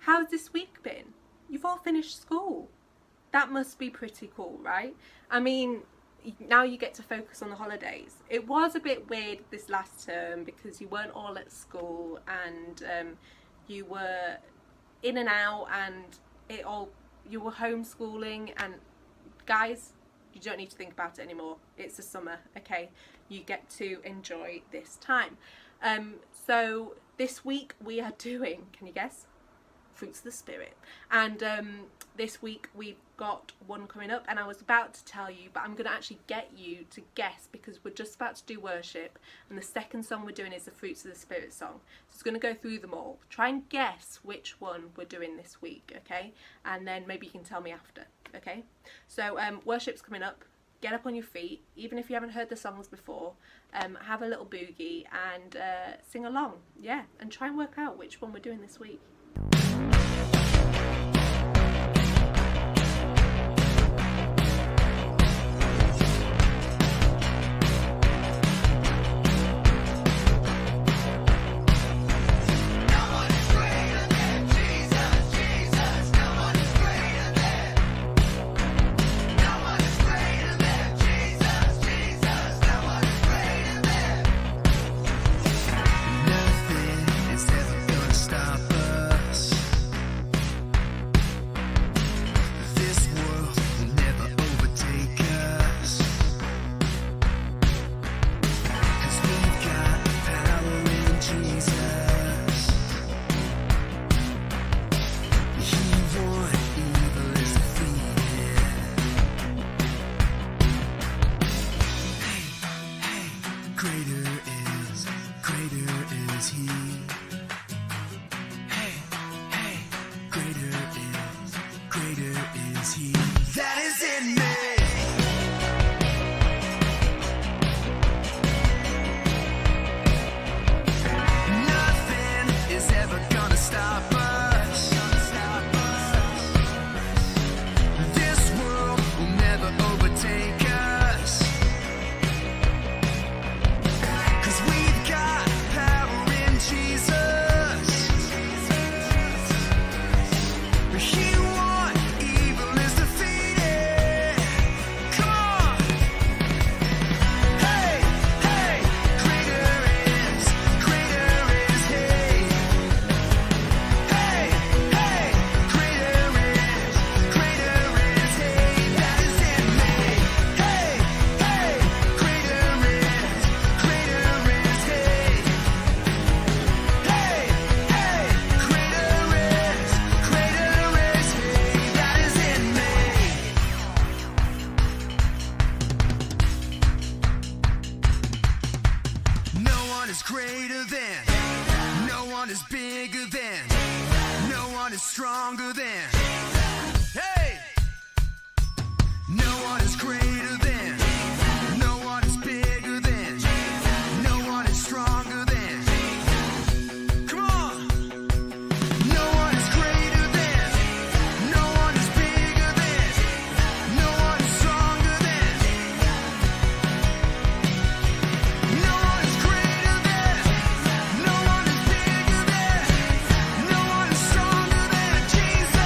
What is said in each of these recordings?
How's this week been? You've all finished school. That must be pretty cool, right? I mean, now you get to focus on the holidays. It was a bit weird this last term because you weren't all at school and you were in and out and you were homeschooling, and guys, you don't need to think about it anymore. It's the summer, okay? You get to enjoy this time. So this week we are doing, can you guess? Fruits of the Spirit. And this week we've got one coming up, and I was about to tell you, but I'm going to actually get you to guess because we're just about to do worship, and the second song we're doing is the Fruits of the Spirit song. So it's going to go through them all. Try and guess which one we're doing this week, okay? And then maybe you can tell me after, okay? So worship's coming up. Get up on your feet, even if you haven't heard the songs before. Have a little boogie and sing along, yeah, and try and work out which one we're doing this week. Stronger than, hey, no one is greater than, no one is bigger than, no one is stronger than, come on, no one is greater than, no one is bigger than, no one is stronger than, no one is greater than, no one is bigger than, no one is stronger than Jesus.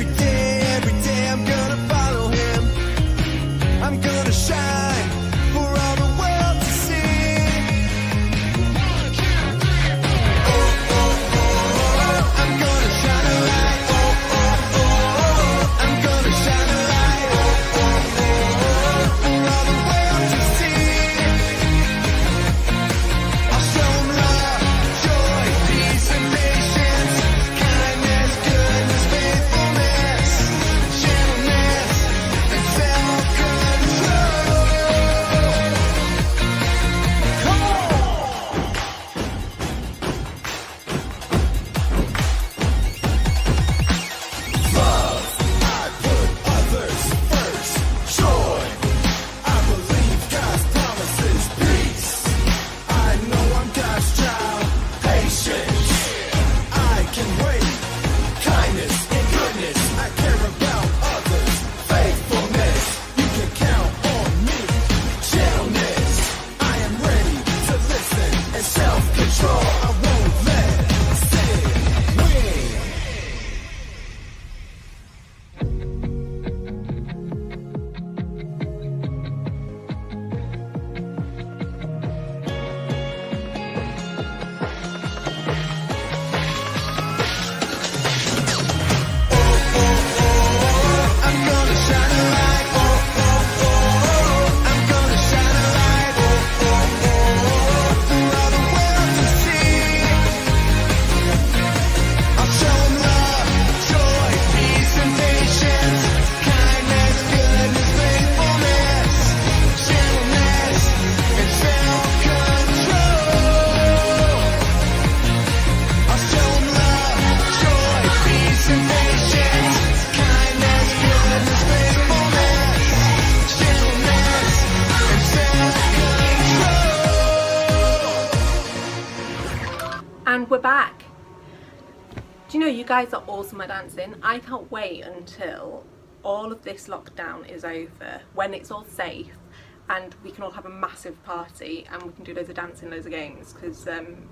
every day I'm gonna follow him. I'm gonna shine for all the world to see. Oh, oh, oh, I'm gonna shine a light. Oh, oh, oh, I'm gonna shine a light. Oh, oh, oh, for all the world to see. I'll show 'em love, joy, peace, and patience, kindness, goodness, faithfulness, gentleness, and self-control. Come on! Love, I put others first. Joy, I believe God's promises. Peace, I know I'm God's child. Patience, I can wait. Kindness and goodness, I care about others. Faithfulness, you can count on me. Gentleness, I am ready to listen. And self-control, I won't let sin win. I'm gonna shine a light. Oh, oh, oh, I'm gonna shine a light. Oh, oh, oh, for all the world to see. I'll show 'em love, joy, peace, and patience, kindness, goodness, faithfulness, gentleness, and self-control. I'll show 'em love, joy, peace, and patience, kindness, goodness, faithfulness, gentleness, and self-control. And we're back. Do you know, you guys are awesome at dancing. I can't wait until all of this lockdown is over, when it's all safe and we can all have a massive party and we can do loads of dancing, loads of games, because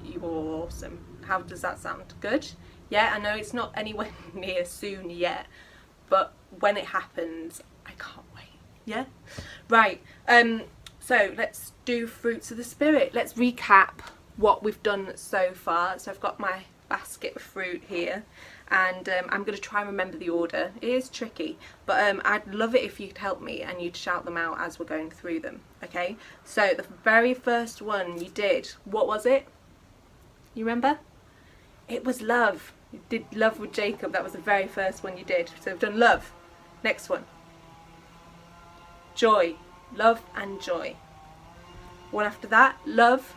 you are all awesome. How does that sound? Good? Yeah, I know it's not anywhere near soon yet, but when it happens, I can't wait. Yeah? Right, so let's do Fruits of the Spirit. Let's recap what we've done so far. So I've got my basket of fruit here, and I'm going to try and remember the order. It is tricky, but I'd love it if you'd help me and you'd shout them out as we're going through them, okay? So the very first one you did, what was it? You remember? It was love. You did love with Jacob. That was the very first one you did. So we've done love. Next one. Joy. Love and joy. One after that, love,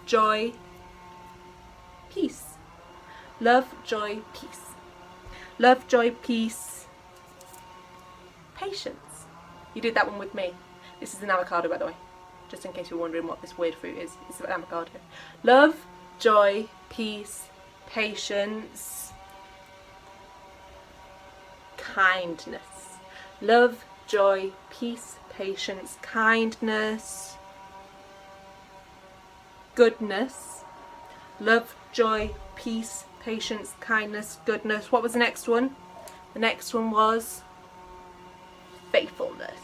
joy, peace. Love, joy, peace. Love, joy, peace, patience. You did that one with me. This is an avocado, by the way, just in case you're wondering what this weird fruit is. It's an avocado. Love, joy, peace, patience, kindness. Love, joy, peace, patience, kindness, goodness. Love, joy, peace, patience, kindness, goodness. What was the next one? The next one was faithfulness.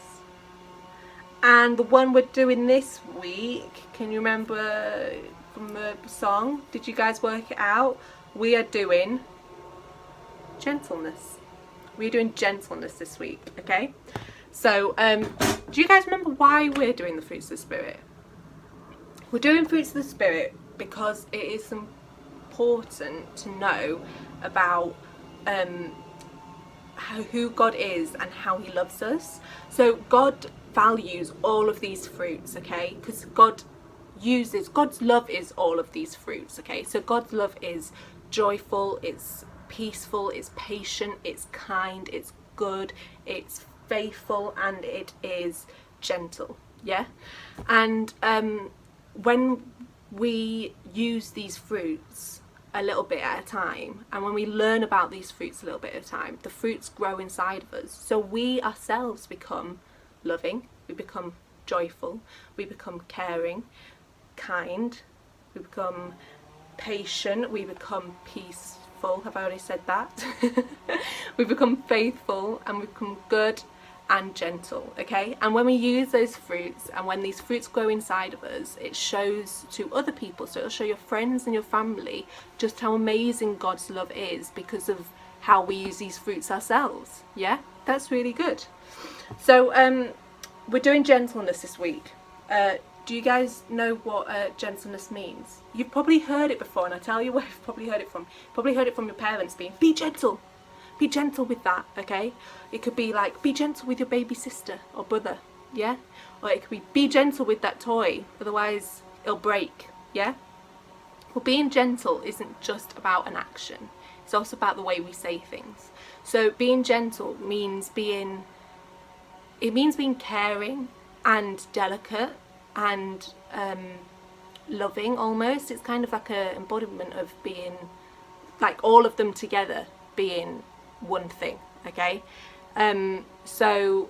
And the one we're doing this week, can you remember from the song? Did you guys work it out? We are doing gentleness. We're doing gentleness this week, okay? So, do you guys remember why we're doing the Fruits of the Spirit? We're doing Fruits of the Spirit because it is important to know about who God is and how he loves us. So God values all of these fruits, okay? Because God's love is all of these fruits, okay? So God's love is joyful, it's peaceful, it's patient, it's kind, it's good, it's faithful, and it is gentle, yeah? And when we use these fruits a little bit at a time, and when we learn about these fruits a little bit at a time, the fruits grow inside of us. So we ourselves become loving, we become joyful, we become caring, kind, we become patient, we become peaceful, faithful. Have I already said that? We become faithful and we become good and gentle, okay? And when we use those fruits, and when these fruits grow inside of us, it shows to other people. So it'll show your friends and your family just how amazing God's love is because of how we use these fruits ourselves. Yeah, that's really good. So we're doing gentleness this week. Do you guys know what gentleness means? You've probably heard it before, and I tell you where you've probably heard it from. You've probably heard it from your parents being, be gentle. Be gentle with that, okay? It could be like, be gentle with your baby sister or brother, yeah? Or it could be gentle with that toy, otherwise it'll break, yeah? Well, being gentle isn't just about an action. It's also about the way we say things. So being gentle means being caring and delicate and loving almost. It's kind of like an embodiment of being, like all of them together being one thing, okay? So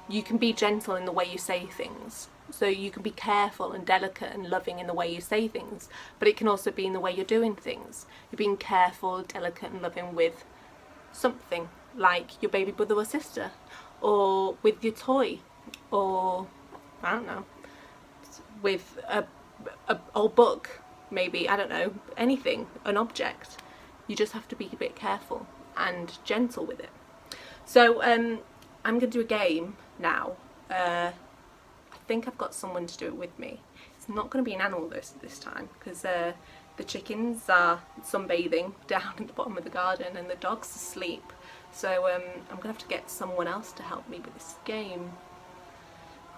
you can be gentle in the way you say things. So you can be careful and delicate and loving in the way you say things, but it can also be in the way you're doing things. You're being careful, delicate and loving with something like your baby brother or sister, or with your toy, or I don't know, with a old book maybe, I don't know, anything, an object. You just have to be a bit careful and gentle with it. So I'm going to do a game now. I think I've got someone to do it with me. It's not going to be an animal this time, because the chickens are sunbathing down at the bottom of the garden and the dog's asleep. So I'm going to have to get someone else to help me with this game.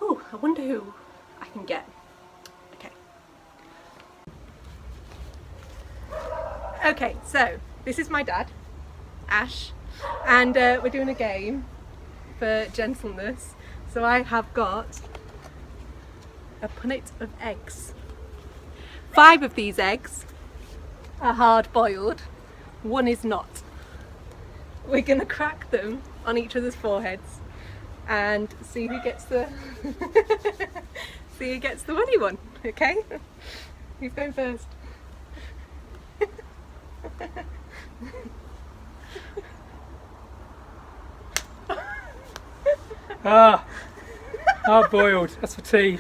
Ooh, I wonder who I can get. Okay, so this is my dad, Ash, and we're doing a game for gentleness. So I have got a punnet of eggs. 5 of these eggs are hard boiled, 1 is not. We're gonna crack them on each other's foreheads and see who gets the see who gets the funny one, okay? Who's going first? Hard boiled, that's for tea.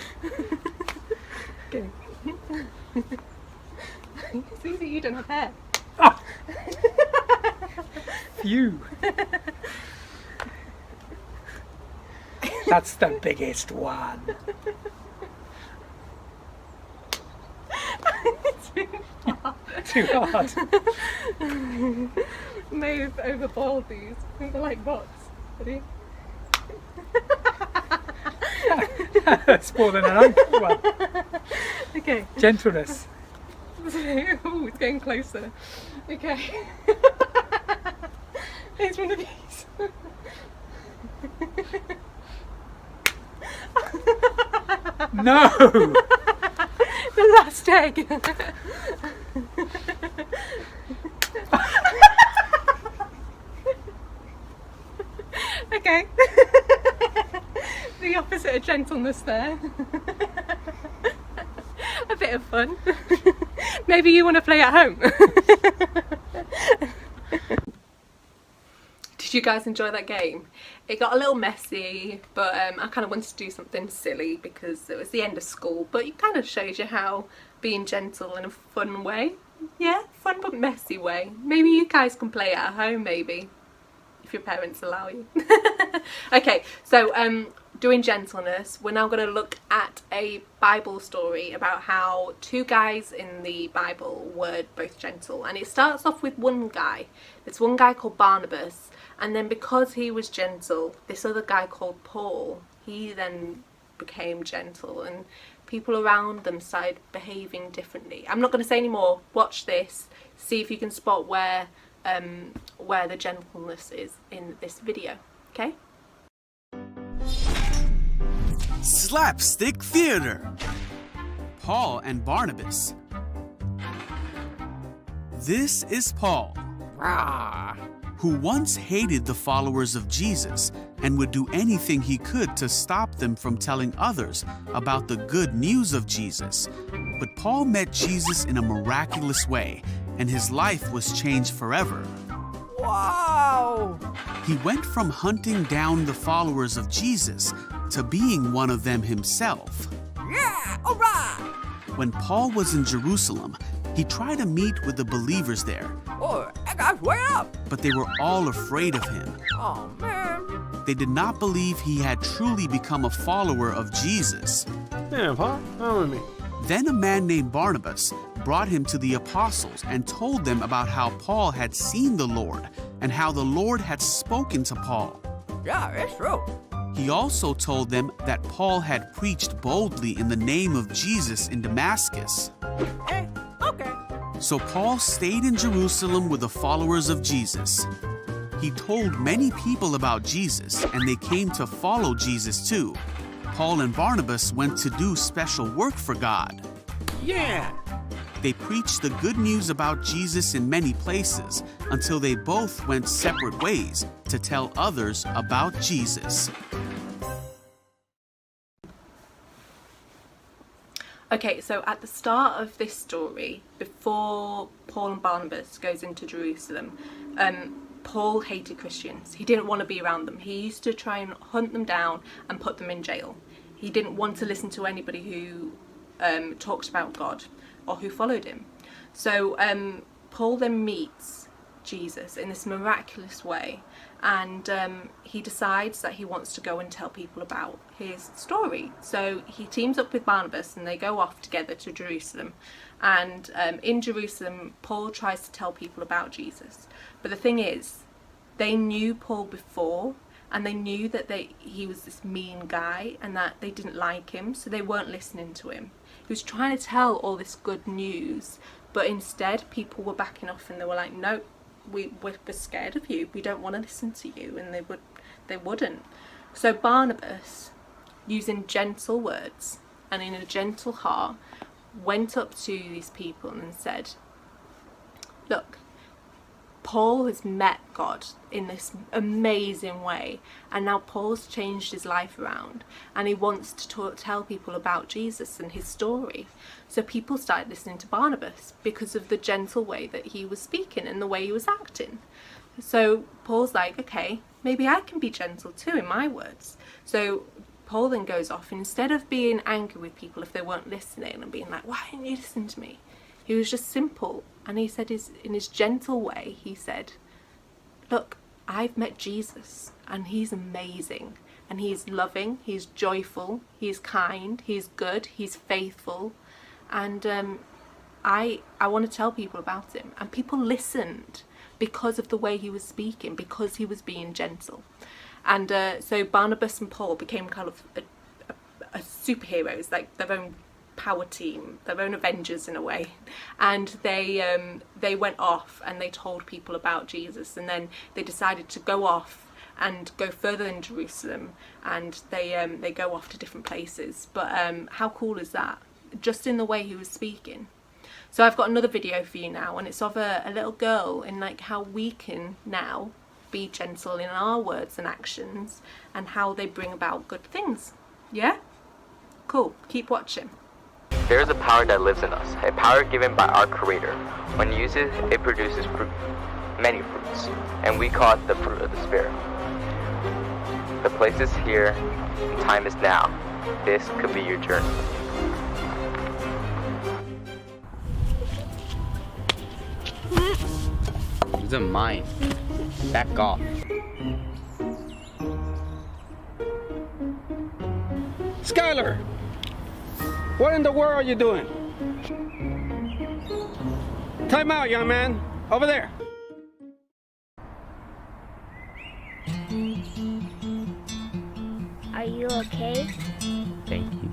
Okay. See that you don't have hair. Ah. Phew. That's the biggest one. Too hard. May have overboiled these. I think they're like bots. Ready? That's more than an uncle one. Okay. Gentleness. Oh, it's getting closer. Okay. Here's one of these. No! The last egg. Okay. The opposite of gentleness there. A bit of fun. Maybe you want to play at home. Did you guys enjoy that game? It got a little messy, but I kind of wanted to do something silly because it was the end of school, but it kind of shows you how being gentle in a fun way. Yeah, fun but messy way. Maybe you guys can play it at home, maybe, if your parents allow you. Okay, so doing gentleness, we're now going to look at a Bible story about how 2 guys in the Bible were both gentle. And it starts off with one guy. There's one guy called Barnabas, and then because he was gentle, this other guy called Paul, he then became gentle, and people around them started behaving differently. I'm not going to say any more. Watch this, see if you can spot where the gentleness is in this video, okay? Slapstick Theater. Paul and Barnabas. This is Paul, who once hated the followers of Jesus and would do anything he could to stop them from telling others about the good news of Jesus. But Paul met Jesus in a miraculous way, and his life was changed forever. Wow! He went from hunting down the followers of Jesus to being one of them himself. Yeah! All right! When Paul was in Jerusalem, he tried to meet with the believers there, Oh, that guy's way up! but they were all afraid of him. Oh, man. They did not believe he had truly become a follower of Jesus. Yeah, Paul, follow me. Then a man named Barnabas brought him to the apostles and told them about how Paul had seen the Lord and how the Lord had spoken to Paul. Yeah, it's true. He also told them that Paul had preached boldly in the name of Jesus in Damascus. Okay. So Paul stayed in Jerusalem with the followers of Jesus. He told many people about Jesus, and they came to follow Jesus too. Paul and Barnabas went to do special work for God. Yeah. They preached the good news about Jesus in many places until they both went separate ways to tell others about Jesus. Okay, so at the start of this story, before Paul and Barnabas goes into Jerusalem, Paul hated Christians. He didn't want to be around them. He used to try and hunt them down and put them in jail. He didn't want to listen to anybody who talked about God or who followed him. So Paul then meets Jesus in this miraculous way, and he decides that he wants to go and tell people about his story. So he teams up with Barnabas and they go off together to Jerusalem, and in Jerusalem Paul tries to tell people about Jesus. But the thing is, they knew Paul before, and they knew that he was this mean guy and that they didn't like him, so they weren't listening to him. He was trying to tell all this good news, but instead people were backing off and they were like, no, we're scared of you, we don't want to listen to you, and they wouldn't. So Barnabas, using gentle words and in a gentle heart, went up to these people and said, look, Paul has met God in this amazing way, and now Paul's changed his life around, and he wants to tell people about Jesus and his story. So people started listening to Barnabas because of the gentle way that he was speaking and the way he was acting. So Paul's like, okay, maybe I can be gentle too in my words. So Paul then goes off, and instead of being angry with people if they weren't listening and being like, why didn't you listen to me? He was just simple, and he said in his gentle way, he said, look, I've met Jesus, and he's amazing, and he's loving, he's joyful, he's kind, he's good, he's faithful, and I want to tell people about him. And people listened because of the way he was speaking, because he was being gentle. And so Barnabas and Paul became kind of a superheroes, like their own power team, their own Avengers in a way, and they went off and they told people about Jesus, and then they decided to go off and go further in Jerusalem, and they go off to different places. But how cool is that? Just in the way he was speaking. So I've got another video for you now, and it's of a little girl, and like how we can now be gentle in our words and actions, and how they bring about good things. Yeah? Cool. Keep watching. There is a power that lives in us, a power given by our Creator. When used, it produces fruit, many fruits, and we call it the fruit of the Spirit. The place is here, and time is now. This could be your journey. These are mine. Back off. Skylar! What in the world are you doing? Time out, young man. Over there. Are you okay? Thank you.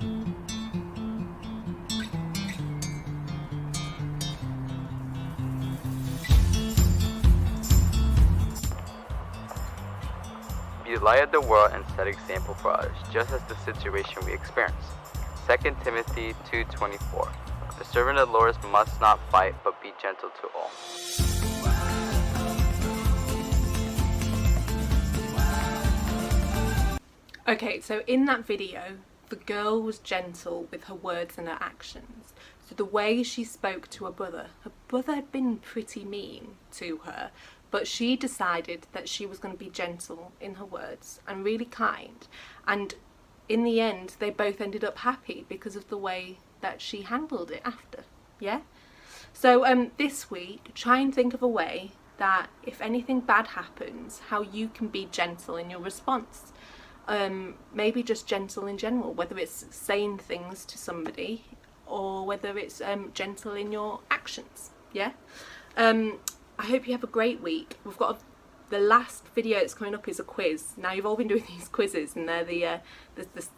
Be the light of the world and set example for others, just as the situation we experience. 2 Timothy 2:24. The servant of the Lord must not fight, but be gentle to all. Okay, so in that video, the girl was gentle with her words and her actions. So the way she spoke to her brother had been pretty mean to her, but she decided that she was going to be gentle in her words and really kind. And in the end, they both ended up happy because of the way that she handled it after. Yeah? So this week, try and think of a way that if anything bad happens, how you can be gentle in your response. Maybe just gentle in general, whether it's saying things to somebody or whether it's gentle in your actions. Yeah? I hope you have a great week. We've got the last video that's coming up is a quiz. Now, you've all been doing these quizzes, and they're the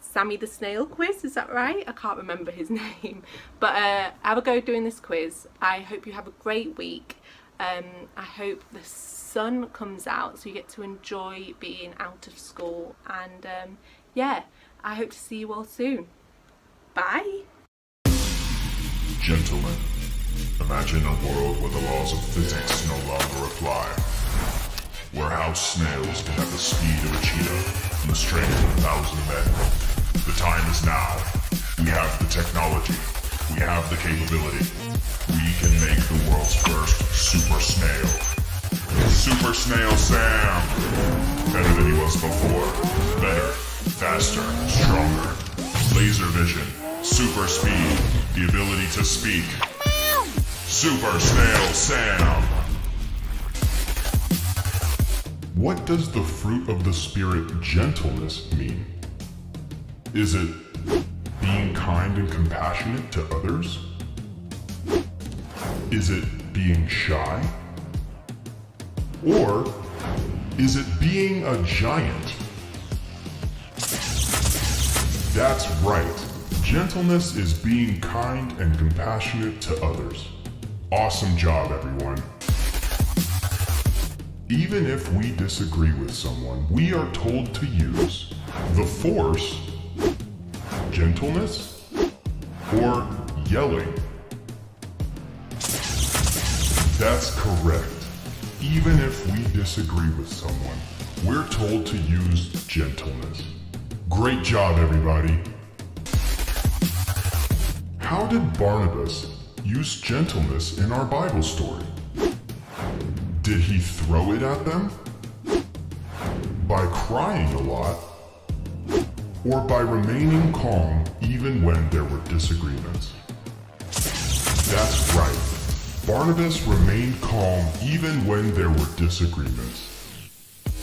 Sammy the Snail quiz, is that right? I can't remember his name. But have a go doing this quiz. I hope you have a great week. I hope the sun comes out so you get to enjoy being out of school. And yeah, I hope to see you all soon. Bye. Gentlemen, imagine a world where the laws of physics no longer apply. Where house snails can have the speed of a cheetah and the strength of 1,000 men. The time is now. We have the technology. We have the capability. We can make the world's first Super Snail. Super Snail Sam! Better than he was before. Better, faster, stronger. Laser vision, super speed, the ability to speak. Super Snail Sam! What does the fruit of the Spirit, gentleness, mean? Is it being kind and compassionate to others? Is it being shy? Or is it being a giant? That's right. Gentleness is being kind and compassionate to others. Awesome job, everyone. Even if we disagree with someone, we are told to use the force, gentleness, or yelling. That's correct. Even if we disagree with someone, we're told to use gentleness. Great job, everybody. How did Barnabas use gentleness in our Bible story? Did he throw it at them? By crying a lot? Or by remaining calm even when there were disagreements? That's right. Barnabas remained calm even when there were disagreements.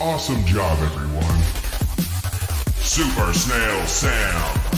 Awesome job, everyone. Super Snail Sam!